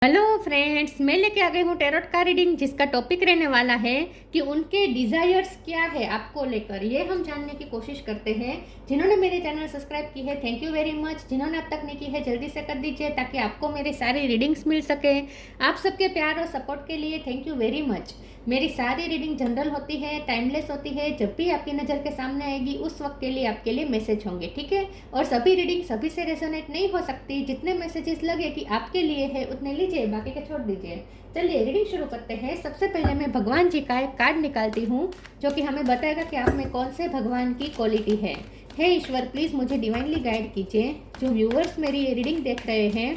Hello friends, मैं लेके आ गई हूँ टैरोट का रीडिंग, जिसका टॉपिक रहने वाला है कि उनके डिज़ायर्स क्या है आपको लेकर। ये हम जानने की कोशिश करते हैं। जिन्होंने मेरे चैनल सब्सक्राइब की है, थैंक यू वेरी मच। जिन्होंने अब तक नहीं की है, जल्दी से कर दीजिए ताकि आपको मेरी सारी रीडिंग्स मिल सके। आप सबके प्यार और सपोर्ट के लिए थैंक यू वेरी मच। मेरी सारी रीडिंग जनरल होती है, टाइमलेस होती है। जब भी आपकी नज़र के सामने आएगी उस वक्त के लिए आपके लिए मैसेज होंगे, ठीक है। और सभी रीडिंग सभी से रेजोनेट नहीं हो सकती। जितने मैसेजेस लगे कि आपके लिए है उतने लीजिए, बाकी के छोड़ दीजिए। चलिए रीडिंग शुरू करते हैं। सबसे पहले मैं भगवान जी का एक कार्ड निकालती हूँ जो कि हमें बताएगा कि आप में कौन से भगवान की क्वालिटी है। हे ईश्वर, प्लीज़ मुझे डिवाइनली गाइड कीजिए। जो व्यूअर्स मेरी ये रीडिंग देख रहे हैं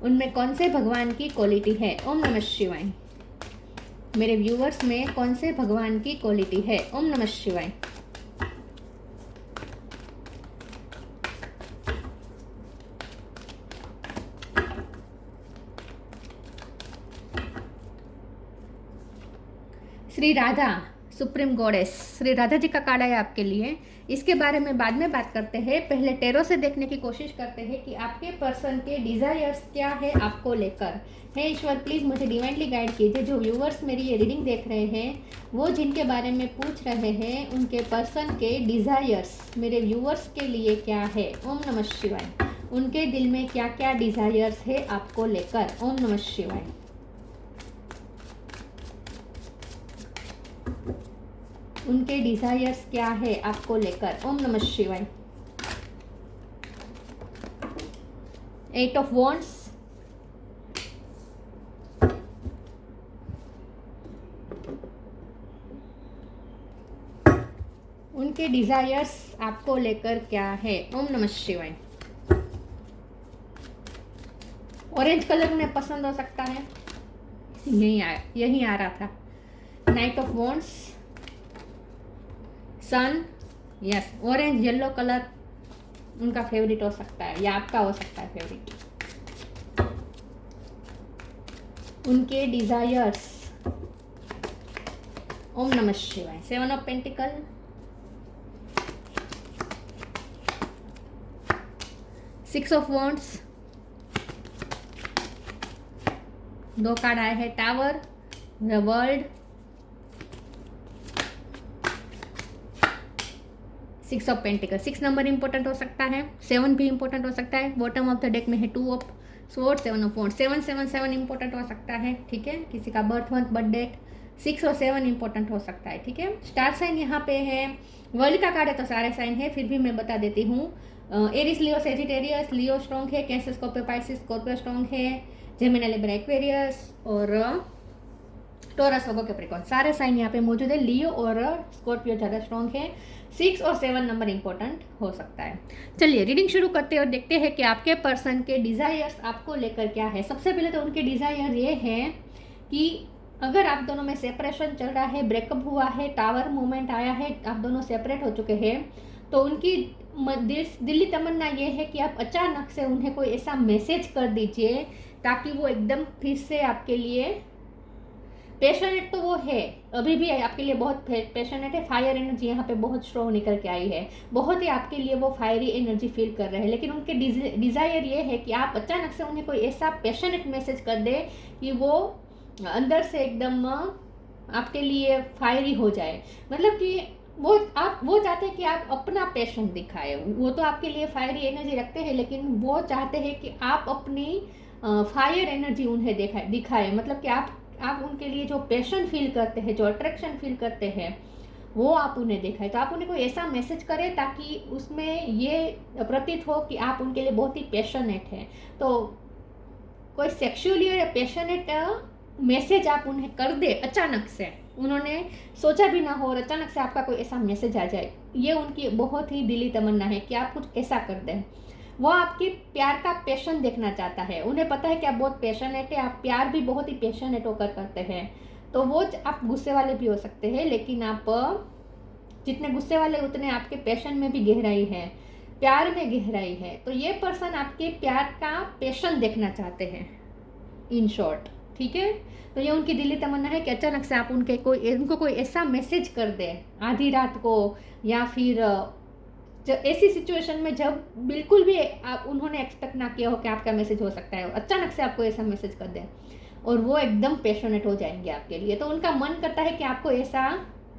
उनमें कौन से भगवान की क्वालिटी है। ओम नमः शिवाय। मेरे व्यूअर्स में कौन से भगवान की क्वालिटी है। ओम नमः शिवाय। श्री राधा, सुप्रीम गॉडेस, श्री राधा जी का कार्ड है आपके लिए। इसके बारे में बाद में बात करते हैं। पहले टेरो से देखने की कोशिश करते हैं कि आपके पर्सन के डिजायर्स क्या है आपको लेकर। हे ईश्वर, प्लीज़ मुझे डिवाइनली गाइड कीजिए। जो व्यूवर्स मेरी ये रीडिंग देख रहे हैं वो जिनके बारे में पूछ रहे हैं उनके पर्सन के डिजायर्स मेरे व्यूवर्स के लिए क्या है। ओम नमः शिवाय। उनके दिल में क्या क्या डिजायर्स है आपको लेकर। ओम नमः शिवाय। उनके डिजायर्स क्या है आपको लेकर। ओम नमः शिवाय। 8 ऑफ वॉन्ड्स, उनके डिजायर्स आपको लेकर क्या है। ओम नमः शिवाय। ऑरेंज कलर उन्हें पसंद हो सकता है, यही आ रहा था। Knight of wands, sun, yes, orange yellow colour उनका फेवरेट हो सकता है या आपका हो सकता है फेवरेट। उनके डिजायर्स। ओम नमः शिवाय। 7 of pentacle, 6 of wands, 2 card आए हैं। Tower, the world, 6 of pentacle. 6 number important हो सकता है, 7 भी इंपॉर्टेंट हो सकता है। बॉटम ऑफ द डेक में है 2 of sword, 7 of wands. 777 important हो सकता है, ठीक है। किसी का बर्थ मंथ, बर्थ डेट, 6 और 7 इंपॉर्टेंट हो सकता है, ठीक है। स्टार साइन यहाँ पे है। वर्ल्ड का कार्ड है तो सारे साइन है, फिर भी मैं बता देती हूँ। एरिस, लियो, सेजिटेरियस, लियो स्ट्रॉन्ग है। Cancer, Scorpio, Pisces, Scorpio strong है। जेमिनी, लिब्रा, एक्वेरियस और टॉरस, वर्गो, कैप्रिकॉर्न, सारे साइन यहाँ पे मौजूद है। लियो और स्कॉर्पियो ज़्यादा स्ट्रॉन्ग है। 6 और 7 नंबर इंपॉर्टेंट हो सकता है। चलिए रीडिंग शुरू करते हैं और देखते हैं कि आपके पर्सन के डिज़ायर्स आपको लेकर क्या है। सबसे पहले तो उनके डिज़ायर ये है कि अगर आप दोनों में सेपरेशन चल रहा है, ब्रेकअप हुआ है, टावर मूवमेंट आया है, आप दोनों सेपरेट हो चुके हैं, तो उनकी दिली तमन्ना ये है कि आप अचानक से उन्हें कोई ऐसा मैसेज कर दीजिए ताकि वो एकदम फिर से आपके लिए पैशनेट, तो वो है अभी भी आपके लिए बहुत पैशनेट है। फायर एनर्जी यहाँ पे बहुत स्ट्रॉन्ग निकल के आई है। बहुत ही आपके लिए वो फायरी एनर्जी फील कर रहे हैं। लेकिन उनके डिज़ायर ये है कि आप अचानक से उन्हें कोई ऐसा पैशनेट मैसेज कर दे कि वो अंदर से एकदम आपके लिए फायरी हो जाए। मतलब कि वो चाहते हैं कि आप अपना पैशन दिखाए। वो तो आपके लिए फायरी एनर्जी रखते हैं, लेकिन वो चाहते हैं कि आप अपनी फायर एनर्जी उन्हें दिखाए। मतलब कि आप उनके लिए जो पैशन फील करते हैं, जो अट्रैक्शन फील करते हैं, वो आप उन्हें दिखाएं। तो आप उन्हें कोई ऐसा मैसेज करें ताकि उसमें ये प्रतीत हो कि आप उनके लिए बहुत ही पैशनेट हैं। तो कोई सेक्सुअली या पैशनेट मैसेज आप उन्हें कर दे अचानक से, उन्होंने सोचा भी ना हो और अचानक से आपका कोई ऐसा मैसेज आ जाए। ये उनकी बहुत ही दिली तमन्ना है कि आप कुछ ऐसा कर दें। वो आपके प्यार का पैशन देखना चाहता है। उन्हें पता है कि आप बहुत पैशनेट है, आप प्यार भी बहुत ही पैशनेट होकर करते हैं। तो वो आप गुस्से वाले भी हो सकते हैं, लेकिन आप जितने गुस्से वाले उतने आपके पैशन में भी गहराई है, प्यार में गहराई है। तो ये पर्सन आपके प्यार का पैशन देखना चाहते हैं, इन शॉर्ट, ठीक है। तो ये उनकी दिली तमन्ना है कि अचानक से आप उनको कोई ऐसा मैसेज कर दे आधी रात को, या फिर जब ऐसी सिचुएशन में जब बिल्कुल भी आप उन्होंने एक्सपेक्ट ना किया हो कि आपका मैसेज हो सकता है, अचानक से आपको ऐसा मैसेज कर दें और वो एकदम पैशनेट हो जाएंगे आपके लिए, तो उनका मन करता है कि आपको ऐसा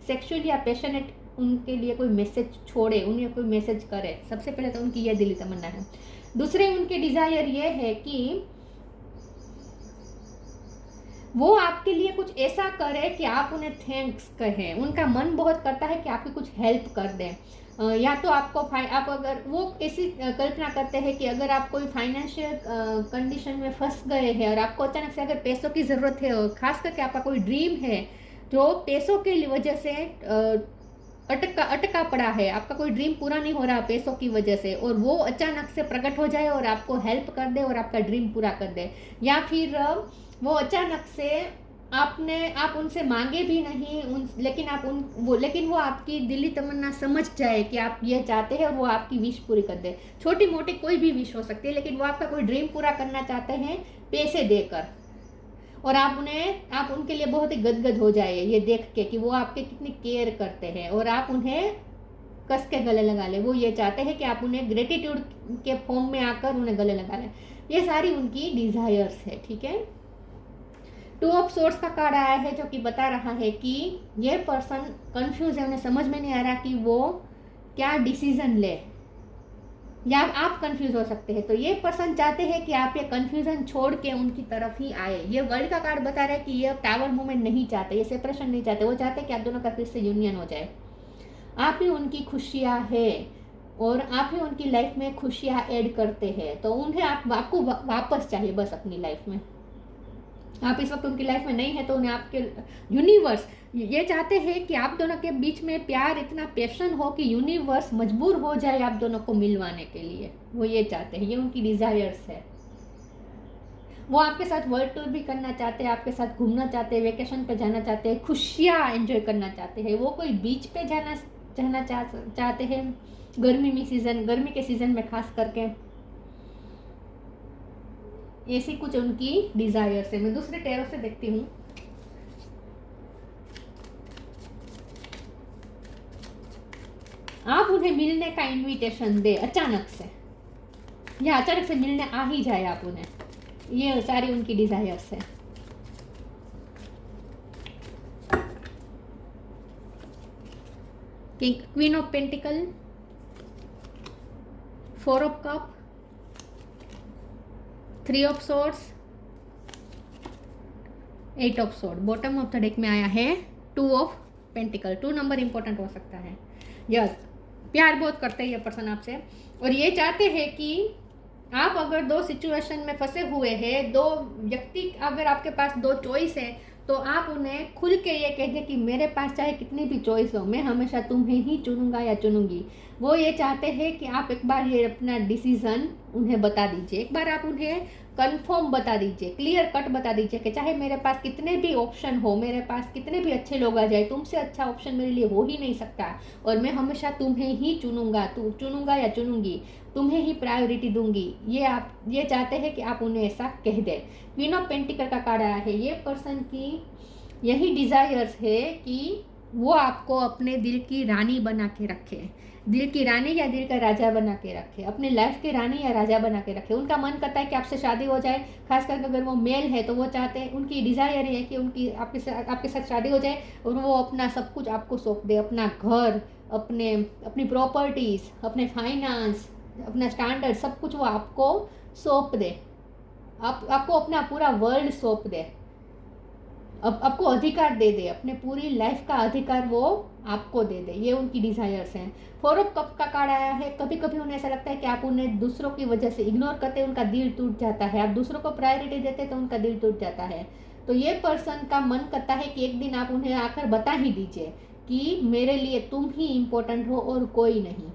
सेक्सुअली या पैशनेट उनके लिए कोई मैसेज छोड़े, उन्हें कोई मैसेज करे। सबसे पहले तो उनकी यह दिली तमन्ना है। दूसरे उनके डिज़ायर ये है कि वो आपके लिए कुछ ऐसा करे कि आप उन्हें थैंक्स कहें। उनका मन बहुत करता है कि आपकी कुछ हेल्प कर दें, या तो आपको आप अगर वो ऐसी कल्पना करते हैं कि अगर आप कोई फाइनेंशियल कंडीशन में फंस गए हैं और आपको अचानक से अगर पैसों की ज़रूरत है, और ख़ास करके आपका कोई ड्रीम है जो पैसों की वजह से अटका पड़ा है, आपका कोई ड्रीम पूरा नहीं हो रहा पैसों की वजह से, और वो अचानक से प्रकट हो जाए और आपको हेल्प कर दे और आपका ड्रीम पूरा कर दे, या फिर वो अचानक से आप उनसे मांगे भी नहीं लेकिन वो आपकी दिली तमन्ना समझ जाए कि आप ये चाहते हैं और वो आपकी विश पूरी कर दे। छोटी मोटी कोई भी विश हो सकती है, लेकिन वो आपका कोई ड्रीम पूरा करना चाहते हैं पैसे देकर, और आप उनके लिए बहुत ही गदगद हो जाए ये देख के कि वो आपके कितनी केयर करते हैं, और आप उन्हें कस के गले लगा ले। वो ये चाहते हैं कि आप उन्हें ग्रेटिट्यूड के फॉर्म में आकर उन्हें गले लगा लें। ये सारी उनकी डिज़ायर्स है, ठीक है। 2 ऑफ सोर्ड्स का कार्ड आया है जो कि बता रहा है कि ये पर्सन कंफ्यूज है, उन्हें समझ में नहीं आ रहा कि वो क्या डिसीजन ले, या आप कंफ्यूज हो सकते हैं। तो ये पर्सन चाहते हैं कि आप ये कंफ्यूजन छोड़ के उनकी तरफ ही आए। ये वर्ल्ड का कार्ड बता रहा है कि ये टावर मूवमेंट नहीं चाहते, ये सेपरेशन नहीं चाहते, वो चाहते हैं कि आप दोनों का फिर से यूनियन हो जाए। आप ही उनकी खुशियाँ है और आप ही उनकी लाइफ में खुशियाँ ऐड करते हैं, तो उन्हें आपको वापस चाहिए बस अपनी लाइफ में। आप इस वक्त उनकी लाइफ में नहीं है तो उन्हें आपके यूनिवर्स ये चाहते हैं कि आप दोनों के बीच में प्यार इतना पैशन हो कि यूनिवर्स मजबूर हो जाए आप दोनों को मिलवाने के लिए। वो ये चाहते हैं, ये उनकी डिज़ायर्स है। वो आपके साथ वर्ल्ड टूर भी करना चाहते हैं, आपके साथ घूमना चाहते हैं, वेकेशन पे जाना चाहते हैं, खुशियाँ एंजॉय करना चाहते हैं। वो कोई बीच पे जाना चाहते हैं गर्मी के सीज़न में खास करके। ऐसी कुछ उनकी डिज़ायर्स है। मैं दूसरे टैरो से देखती हूँ। आप उन्हें मिलने का इनविटेशन दे अचानक से, या अचानक से मिलने आ ही जाए आप उन्हें। ये सारी उनकी डिज़ायर्स है। Queen of pentacle, 4 of cup, 3 of swords, 8 of sword. Bottom of the deck में आया है 2 ऑफ पेंटिकल। 2 नंबर इंपॉर्टेंट हो सकता है। यस, प्यार बहुत करते हैं ये पर्सन आपसे, और ये चाहते हैं कि आप अगर 2 सिचुएशन में फंसे हुए हैं, 2 व्यक्ति अगर आपके पास 2 चॉइस है, तो आप उन्हें खुल के ये कह दें कि मेरे पास चाहे कितनी भी चॉइस हो, मैं हमेशा तुम्हें ही चुनूंगा या चुनूंगी। वो ये चाहते हैं कि आप एक बार ये अपना डिसीज़न उन्हें बता दीजिए, एक बार आप उन्हें कंफर्म बता दीजिए, क्लियर कट बता दीजिए कि चाहे मेरे पास कितने भी ऑप्शन हो, मेरे पास कितने भी अच्छे लोग आ जाए, तुमसे अच्छा ऑप्शन मेरे लिए हो ही नहीं सकता, और मैं हमेशा तुम्हें ही चुनूंगा या चुनूंगी, तुम्हें ही प्रायोरिटी दूंगी। ये चाहते हैं कि आप उन्हें ऐसा कह दें। क्वीन ऑफ पेंटिकल का कार्ड आया है। ये पर्सन की यही डिज़ायर्स है कि वो आपको अपने दिल की रानी बना के रखे, दिल की रानी या दिल का राजा बना के रखे, अपने लाइफ के रानी या राजा बना के रखे। उनका मन करता है कि आपसे शादी हो जाए, खास करके अगर वो मेल है तो वो चाहते हैं, उनकी डिज़ायर है कि उनकी आपके साथ शादी हो जाए और वो अपना सब कुछ आपको सौंप दे, अपना घर, अपनी प्रॉपर्टीज़, अपने फाइनेंस, अपना स्टैंडर्ड, सब कुछ वो आपको सौंप दे, आपको अपना पूरा वर्ल्ड सौंप दे, आपको अधिकार दे दे, अपने पूरी लाइफ का अधिकार वो आपको दे दे। ये उनकी डिज़ायर्स हैं। 4 ऑफ कप का कार्ड आया है। कभी कभी उन्हें ऐसा लगता है कि आप उन्हें दूसरों की वजह से इग्नोर करते हैं, उनका दिल टूट जाता है। आप दूसरों को प्रायोरिटी देते हैं तो उनका दिल टूट जाता है। तो ये पर्सन का मन करता है कि एक दिन आप उन्हें आकर बता ही दीजिए कि मेरे लिए तुम ही इम्पोर्टेंट हो और कोई नहीं,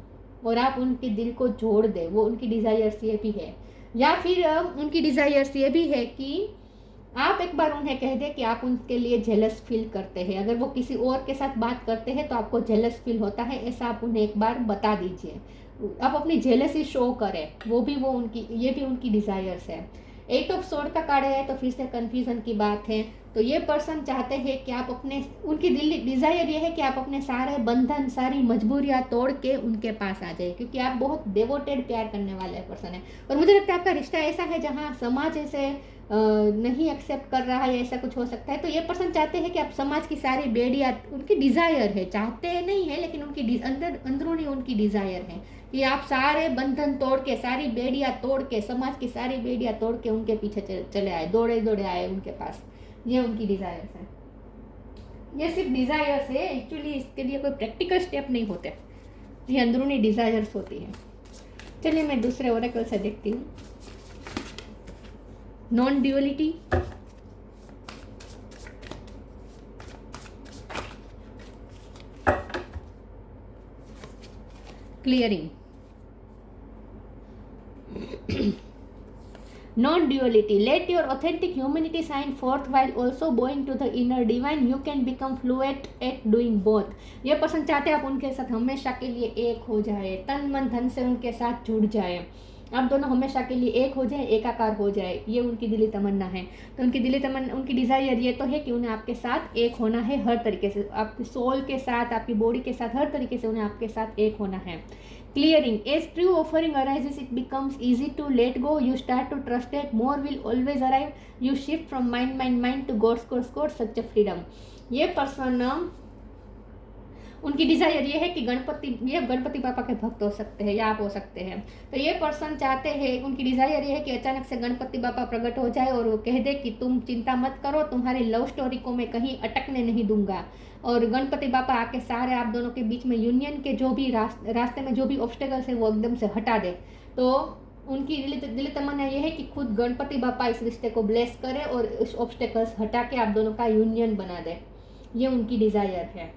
और आप उनके दिल को जोड़ दे। वो उनकी डिज़ायर्स ये भी है। या फिर उनकी डिज़ायर्स ये भी है कि आप एक बार उन्हें कह दें कि आप उनके लिए जेलस फील करते हैं। अगर वो किसी और के साथ बात करते हैं तो आपको जेलस फील होता है, ऐसा आप उन्हें एक बार बता दीजिए। आप अपनी जेलसी शो करें, ये भी उनकी डिज़ायर्स है। 8 ऑफ सोर्ड का कार्ड है तो फिर से कन्फ्यूजन की बात है। तो ये पर्सन चाहते हैं कि आप अपने, उनकी दिल डिज़ायर ये है कि आप अपने सारे बंधन, सारी मजबूरियां तोड़ के उनके पास आ जाए, क्योंकि आप बहुत डिवोटेड प्यार करने वाले पर्सन है। और मुझे लगता है आपका रिश्ता ऐसा है जहाँ समाज ऐसे नहीं एक्सेप्ट कर रहा है, ऐसा कुछ हो सकता है। तो ये पर्सन चाहते हैं कि आप समाज की सारी बेड़ियाँ, उनकी डिज़ायर है, चाहते नहीं है लेकिन उनकी अंदरूनी उनकी डिज़ायर है कि आप सारे बंधन तोड़ के, सारी बेड़ियाँ तोड़ के, समाज की सारी बेड़ियाँ तोड़ के उनके पीछे चले आए, दौड़े दौड़े आए उनके पास। ये उनकी डिज़ायर्स है। ये सिर्फ डिज़ायर्स है, एक्चुअली इसके लिए कोई प्रैक्टिकल स्टेप नहीं होते, ये अंदरूनी डिज़ायर्स होती है। चलिए मैं दूसरे ओरेकल से देखती हूँ। Non duality, clearing, non-duality. Let your authentic humanity shine forth while also bowing to the inner divine. You can become fluent at doing both. ये पर्सन चाहते हैं आप उनके साथ हमेशा के लिए एक हो जाए, तन मन धन से उनके साथ जुड़ जाए, आप दोनों हमेशा के लिए एक हो जाए, एकाकार हो जाए। ये उनकी दिली तमन्ना है। तो उनकी दिली तमन्ना, उनकी डिज़ायर ये तो है कि उन्हें आपके साथ एक होना है, हर तरीके से, आपकी सोल के साथ, आपकी बॉडी के साथ, हर तरीके से उन्हें आपके साथ एक होना है। Clearing. As true offering arises, it becomes easy to let go. You start to trust that more will always arrive. You shift from mind to God. Such a freedom. ये पर्सन, उनकी डिज़ायर ये है कि गणपति पापा के भक्त हो सकते हैं या आप हो सकते हैं। तो ये पर्सन चाहते हैं, उनकी डिज़ायर ये है कि अचानक से गणपति पापा प्रकट हो जाए और वो कह दे कि तुम चिंता मत करो, तुम्हारी लव स्टोरी को मैं कहीं अटकने नहीं दूंगा। और गणपति पापा आके सारे आप दोनों के बीच में यूनियन के जो भी रास्ते में जो भी ऑब्स्टेकल्स है वो एकदम से हटा दे। तो उनकी दिली तमन्ना ये है कि खुद गणपति पापा इस रिश्ते को ब्लेस करे और इस ऑब्स्टेकल्स हटा के आप दोनों का यूनियन बना दे। ये उनकी डिज़ायर है।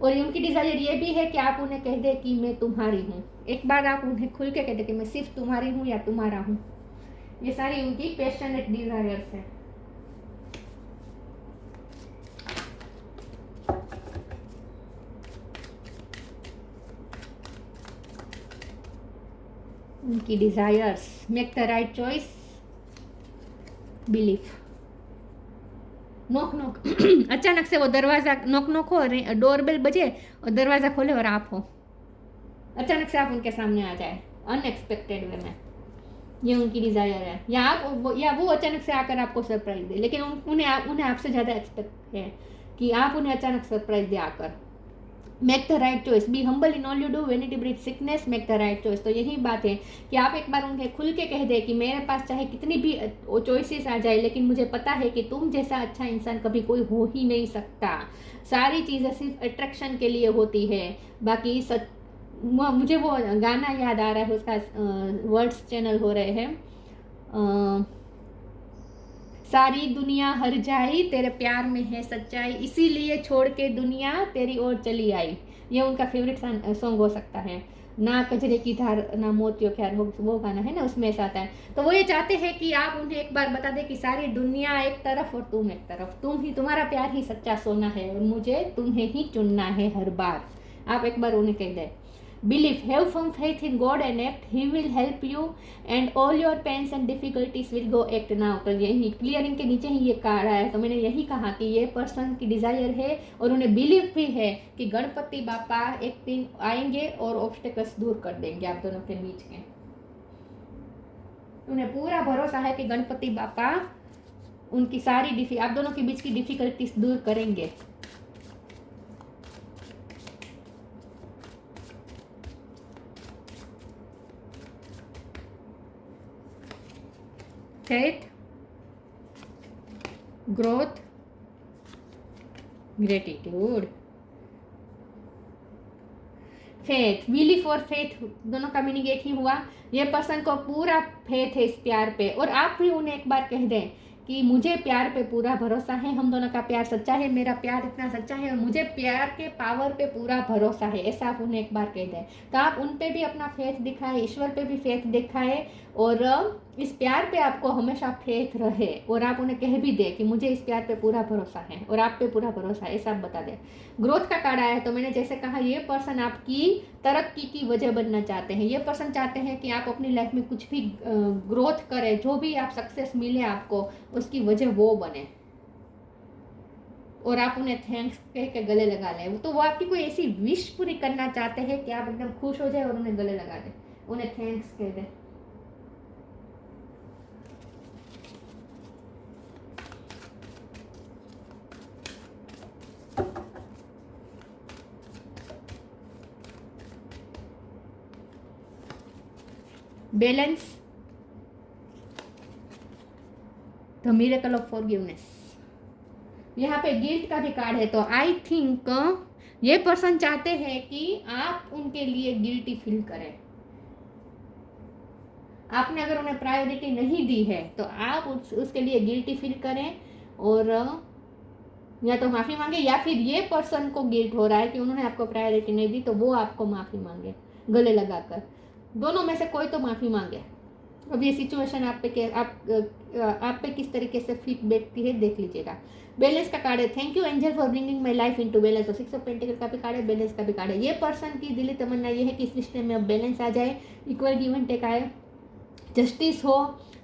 और उनकी डिज़ायर ये भी है कि आप उन्हें कह दे कि मैं तुम्हारी हूँ। एक बार आप उन्हें खुल के कह दे कि मैं सिर्फ तुम्हारी हूँ या तुम्हारा हूँ। ये सारी उनकी पैशनेट डिज़ायर्स है। उनकी desires, make the right choice, belief. Knock knock अचानक से वो दरवाज़ा नॉक हो, डोरबेल बजे और दरवाज़ा खोले और आप हो, अचानक से आप उनके सामने आ जाए अनएक्सपेक्टेड वे में। ये उनकी डिज़ायर है। या वो अचानक से आकर आपको सरप्राइज दे, लेकिन उन्हें आपसे ज़्यादा एक्सपेक्ट है कि आप उन्हें अचानक सरप्राइज दे आकर। Make the right choice, be humble in all you do, vanity breed sickness, make the right choice. तो यही बात है कि आप एक बार उन्हें खुल के कह दे कि मेरे पास चाहे कितनी भी चॉइसेस आ जाए, लेकिन मुझे पता है कि तुम जैसा अच्छा इंसान कभी कोई हो ही नहीं सकता। सारी चीज़ें सिर्फ अट्रैक्शन के लिए होती है, बाकी मुझे वो गाना याद आ रहा है, उसका वर्ड्स चैनल हो रहे हैं, सारी दुनिया हर जाई तेरे प्यार में है सच्चाई, इसीलिए छोड़ के दुनिया तेरी ओर चली आई। ये उनका फेवरेट सॉन्ग हो सकता है। ना कजरे की धार ना मोतियों ख्यार, वो गाना है ना, उसमें ऐसा आता है। तो वो ये चाहते हैं कि आप उन्हें एक बार बता दें कि सारी दुनिया एक तरफ और तुम एक तरफ, तुम्हारा प्यार ही सच्चा सोना है और मुझे तुम्हें ही चुनना है हर बार। आप एक बार उन्हें कह दें। Believe, have some faith in God and act. He will help you and all your pains and difficulties will go act now. तो यही क्लियरिंग के नीचे ही ये कार्ड है। तो मैंने यही कहा कि ये पर्सन की डिज़ायर है और उन्हें बिलीव भी है कि गणपति बापा एक दिन आएंगे और ऑब्स्टेकल्स दूर कर देंगे आप दोनों के बीच के। उन्हें पूरा भरोसा है कि गणपति बापा उनकी सारी आप दोनों के बीच की डिफिकल्टीज दूर करेंगे। faith, growth, gratitude, faith, belief और फेथ दोनों का मीनिंग एक ही हुआ। ये पर्सन को पूरा फेथ है इस प्यार पे और आप भी उन्हें एक बार कह दें कि मुझे प्यार पे पूरा भरोसा है, हम दोनों का प्यार सच्चा है, मेरा प्यार इतना सच्चा है और मुझे प्यार के पावर पे पूरा भरोसा है, ऐसा आप उन्हें एक बार कह दें। तो आप उन पे भी अपना फेथ दिखाए, ईश्वर पे भी फेथ दिखाए और इस प्यार पे आपको हमेशा फेथ रहे और आप उन्हें कह भी दे कि मुझे इस प्यार पे पूरा भरोसा है और आप पे पूरा भरोसा है, ऐसा आप बता दें। ग्रोथ का कार्ड आया है, तो मैंने जैसे कहा ये पर्सन आपकी तरक्की की वजह बनना चाहते हैं। ये पर्सन चाहते हैं कि आप अपनी लाइफ में कुछ भी ग्रोथ करें, जो भी आप सक्सेस मिले आपको उसकी वजह वो बने और आप उन्हें थैंक्स कह के गले लगा लें। तो वो आपकी कोई ऐसी विश पूरी करना चाहते हैं कि आप एकदम खुश हो जाए और उन्हें गले लगा दें, उन्हें थैंक्स कह दें। Balance, the miracle of forgiveness. यहाँ पे गिल्ट का भी कार्ड है, तो आई थिंक ये पर्सन चाहते हैं कि आप उनके लिए गिल्टी फील करें। आपने अगर उन्हें प्रायोरिटी नहीं दी है तो आप उसके लिए गिल्टी फील करें और या तो माफ़ी मांगे, या फिर ये पर्सन को गिल्ट हो रहा है कि उन्होंने आपको प्रायोरिटी नहीं दी तो वो आपको माफ़ी मांगे गले लगाकर। दोनों में से कोई तो माफ़ी मांगे। अब ये सिचुएशन आप पे किस तरीके से फिट बैठती है देख लीजिएगा। बैलेंस का कार्ड है, thank you angel for bringing my life into balance. तो 6 ऑफ पेंटिकल का भी कार्ड है, बैलेंस का भी कार्ड है। ये पर्सन की दिली तमन्ना ये है कि इस रिश्ते में अब बैलेंस आ जाए, इक्वल गिव एंड टेक आए, जस्टिस हो।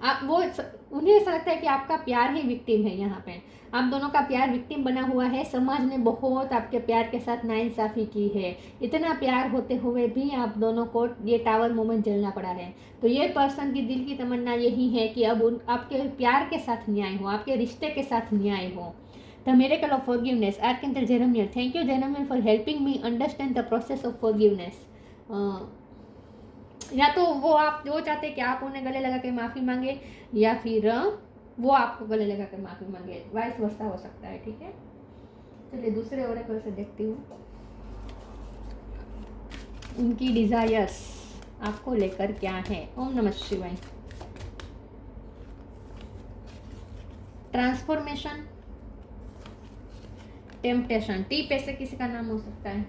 आप वो उन्हें ऐसा लगता है कि आपका प्यार ही विक्टिम है। यहाँ पे आप दोनों का प्यार विक्टिम बना हुआ है। समाज ने बहुत आपके प्यार के साथ नाइंसाफ़ी की है। इतना प्यार होते हुए भी आप दोनों को ये टावर मोमेंट झेलना पड़ा है। तो ये पर्सन की दिल की तमन्ना यही है कि अब आपके प्यार के साथ न्याय हो, आपके रिश्ते के साथ न्याय हो। The miracle of forgiveness, archangel Jeremiel, thank you Jeremiel for helping me understand the process of forgiveness. या तो वो चाहते हैं कि आप उन्हें गले लगा के माफ़ी मांगे, या फिर वो आपको गले लगा कर माफ़ी मांगे, वाइस वर्सा हो सकता है। ठीक है, चलिए दूसरे ओरेकल से देखती हूँ उनकी डिज़ायर्स आपको लेकर क्या है। ओम नमः शिवाय। ट्रांसफॉर्मेशन, टेम्पटेशन, टी पे से किसी का नाम हो सकता है।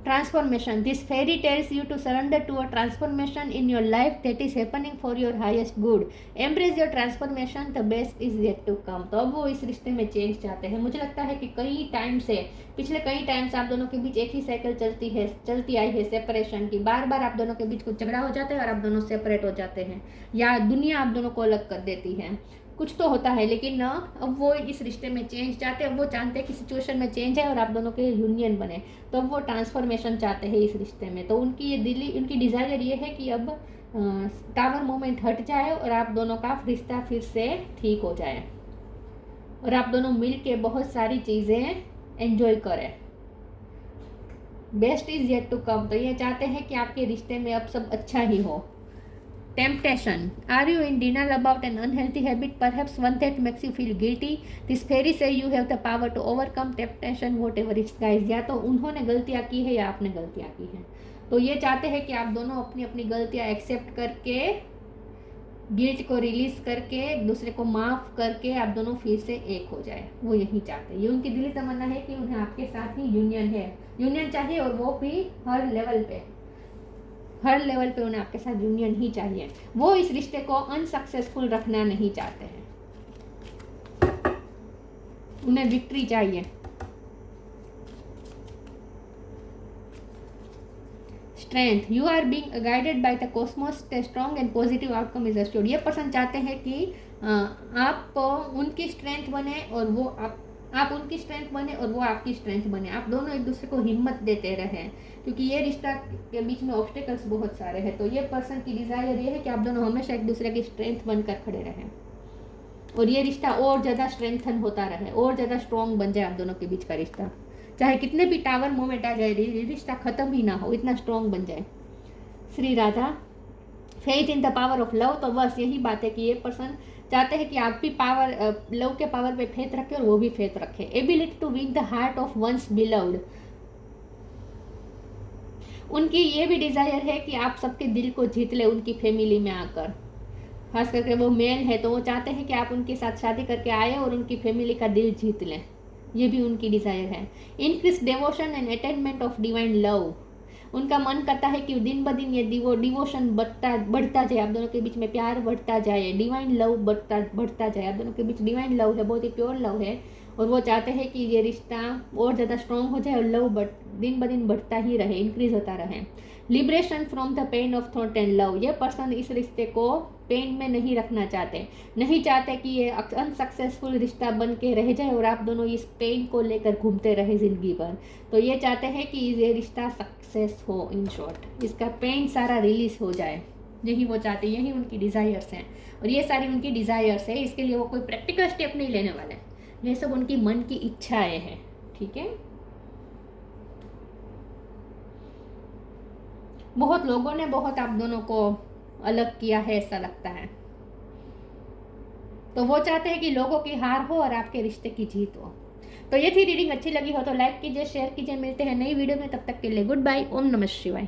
Transformation. This fairy tells you to surrender to a transformation in your life that is happening for your highest good. Embrace your transformation. The best is yet to come. तो अब वो इस रिश्ते में चेंज चाहते हैं। मुझे लगता है कि पिछले कई टाइम से आप दोनों के बीच एक ही साइकिल चलती आई है सेपरेशन की। बार बार आप दोनों के बीच कुछ झगड़ा हो जाता है और आप दोनों सेपरेट हो जाते हैं, या दुनिया आप दोनों को अलग कर देती है। कुछ तो होता है, लेकिन अब वो इस रिश्ते में चेंज चाहते हैं। वो जानते हैं कि सिचुएशन में चेंज है और आप दोनों के यूनियन बने, तो अब वो ट्रांसफॉर्मेशन चाहते हैं इस रिश्ते में। तो उनकी डिज़ायर ये है कि अब टावर मोमेंट हट जाए और आप दोनों का रिश्ता फिर से ठीक हो जाए और आप दोनों मिल के बहुत सारी चीज़ें एंजॉय करें। Best is yet to come, तो ये चाहते हैं कि आपके रिश्ते में अब सब अच्छा ही हो। Temptation. Are you in denial about an unhealthy habit? Perhaps one that makes you feel guilty. This fairy say you have the power to overcome temptation, whatever it's guys. या तो उन्होंने गलतियाँ की है या आपने गलतियाँ की हैं। तो ये चाहते हैं कि आप दोनों अपनी अपनी गलतियाँ एक्सेप्ट करके, गिल्ट को रिलीज करके, एक दूसरे को माफ़ करके आप दोनों फिर से एक हो जाए। वो यही चाहते हैं। ये उनकी दिली तमन्ना है कि उन्हें आपके साथ ही यूनियन चाहिए, और वो भी हर लेवल पे उन्हें आपके साथ यूनियन ही चाहिए। वो इस रिश्ते को अनसक्सेसफुल रखना नहीं चाहते हैं, उन्हें विक्ट्री चाहिए। Strength, you are being guided by the cosmos, stay strong and positive outcome is assured. ये पर्सन चाहते हैं कि आप उनकी स्ट्रेंथ बने और वो आप उनकी स्ट्रेंथ बने और वो आपकी स्ट्रेंथ बने। आप दोनों एक दूसरे को हिम्मत देते रहें, क्योंकि ये रिश्ता के बीच में ऑब्स्टेकल्स बहुत सारे हैं। तो ये पर्सन की डिज़ायर ये है कि आप दोनों हमेशा एक दूसरे की स्ट्रेंथ बनकर खड़े रहें और ये रिश्ता और ज़्यादा स्ट्रेंथन होता रहे, और ज़्यादा स्ट्रॉन्ग बन जाए आप दोनों के बीच का रिश्ता। चाहे कितने भी टावर मोमेंट आ जाए, रिश्ता ख़त्म ही ना हो, इतना स्ट्रॉन्ग बन जाए। Shri Radha. Faith in the power of love, तो बस यही बात है कि ये पर्सन चाहते हैं कि आप भी लव के पावर पे फेथ रखें और वो भी फेथ रखें। Ability to win the heart of one's beloved, उनकी ये भी डिज़ायर है कि आप सबके दिल को जीत ले उनकी फैमिली में आकर। खास करके वो मेल है तो वो चाहते हैं कि आप उनके साथ शादी करके आए और उनकी फैमिली का दिल जीत लें। ये भी उनकी डिज़ायर है। Increase devotion and attainment of divine love, उनका मन करता है कि दिन ब दिन ये डिवोशन बढ़ता जाए, आप दोनों के बीच में प्यार बढ़ता जाए, डिवाइन लव बढ़ता जाए, आप दोनों के बीच डिवाइन लव है, बहुत ही प्योर लव है, और वो चाहते हैं कि ये रिश्ता और ज़्यादा स्ट्रॉन्ग हो जाए और लव दिन ब दिन बढ़ता ही रहे, इंक्रीज होता रहे। Liberation from the pain of thought and love, ये पर्सन इस रिश्ते को पेन में नहीं रखना चाहते, नहीं चाहते कि ये अनसक्सेसफुल रिश्ता बन के रह जाए और आप दोनों इस पेन को लेकर घूमते रहे ज़िंदगी भर। तो ये चाहते हैं कि ये रिश्ता सक्सेस हो, इन शॉर्ट इसका पेन सारा रिलीज हो जाए, यही वो चाहते हैं, यही उनकी डिज़ायर्स हैं, और ये सारी उनकी डिज़ायर्स है। इसके लिए वो कोई प्रैक्टिकल स्टेप नहीं लेने वाले, ये सब उनकी मन की इच्छाएं हैं, ठीक है। बहुत लोगों ने बहुत आप दोनों को अलग किया है ऐसा लगता है, तो वो चाहते हैं कि लोगों की हार हो और आपके रिश्ते की जीत हो। तो ये थी रीडिंग, अच्छी लगी हो तो लाइक कीजिए, शेयर कीजिए, मिलते हैं नई वीडियो में, तब तक के लिए गुड बाय, ओम नमः शिवाय।